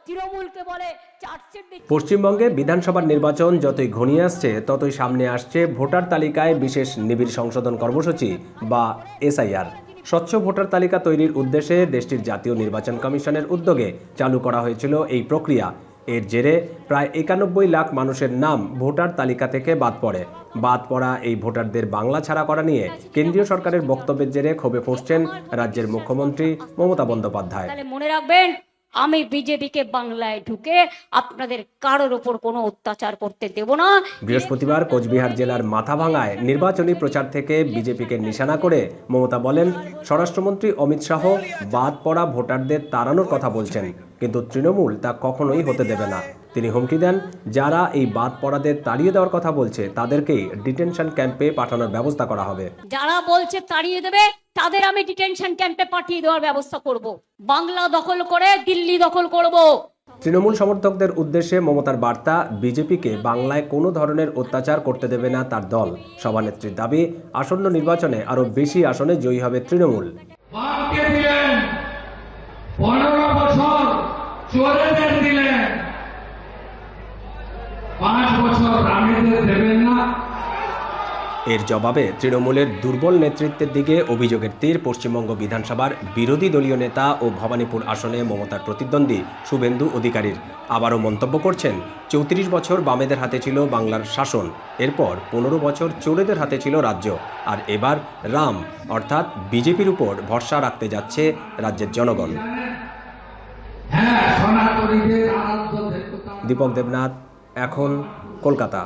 তৃণমূলকে বলে চার্জশিট। পশ্চিমবঙ্গে বিধানসভার নির্বাচন যতই ঘনিয়ে আসছে ততই সামনে আসছে ভোটার তালিকায় বিশেষ নিবিড় সংশোধন কর্মসূচি বা এসআইআর। স্বচ্ছ ভোটার তালিকা তৈরির উদ্দেশ্যে দেশটির জাতীয় নির্বাচন কমিশনের উদ্যোগে চালু করা হয়েছিল এই প্রক্রিয়া। এর জেরে প্রায় 91 লাখ মানুষের নাম ভোটার তালিকা থেকে বাদ পড়া এই ভোটারদের বাংলা ছাড়া করা নিয়ে কেন্দ্রীয় সরকারের বক্তব্যের জেরে ক্ষোভে ফুঁসছেন রাজ্যের মুখ্যমন্ত্রী মমতা বন্দ্যোপাধ্যায়। তাহলে মনে রাখবেন, আমি বিজেপিকে বাংলায় ঢুকে আপনাদের কারোর ওপর কোনো অত্যাচার করতে দেব না। বৃহস্পতিবার কোচবিহার জেলার মাথাভাঙায় নির্বাচনী প্রচার থেকে বিজেপিকে নিশানা করে মমতা বলেন, স্বরাষ্ট্রমন্ত্রী অমিত শাহ বাদ পড়া ভোটারদের তাড়ানোর কথা বলছেন, কিন্তু তৃণমূল তা কখনোই হতে দেবে না। তিনি হুমকি দেন, যারা এই বাদ পড়াদের তাড়িয়ে দেওয়ার কথা বলছে তাদেরকেই ডিটেনশন ক্যাম্পে পাঠানোর ব্যবস্থা করা হবে। যারা বলছে তাড়িয়ে দেবে তাদের আমি ডিটেনশন ক্যাম্পে পাঠিয়ে দেওয়ার ব্যবস্থা করব। বাংলা দখল করে দিল্লি দখল করব। তৃণমূল সমর্থকদের উদ্দেশ্যে মমতার বার্তা, বিজেপিকে বাংলায় কোনো ধরনের অত্যাচার করতে দেবে না তার দল। সভানেত্রীর দাবি, আসন্ন নির্বাচনে আরো বেশি আসনে জয়ী হবে তৃণমূল। 15 বছর চোরেদের দিলেন, 5 বছর রানীদের দেবেন না। এর জবাবে তৃণমূলের দুর্বল নেতৃত্বের দিকে অভিযোগের তীর পশ্চিমবঙ্গ বিধানসভার বিরোধী দলীয় নেতা ও ভবানীপুর আসনে মমতার প্রতিদ্বন্দ্বী শুভেন্দু অধিকারীর। আবারও মন্তব্য করছেন, 34 বছর বামেদের হাতে ছিল বাংলার শাসন, এরপর 15 বছর চোরেদের হাতে ছিল রাজ্য, আর এবার রাম অর্থাৎ বিজেপির উপর ভরসা রাখতে যাচ্ছে রাজ্যের জনগণ। দীপক দেবনাথ, এখন, কলকাতা।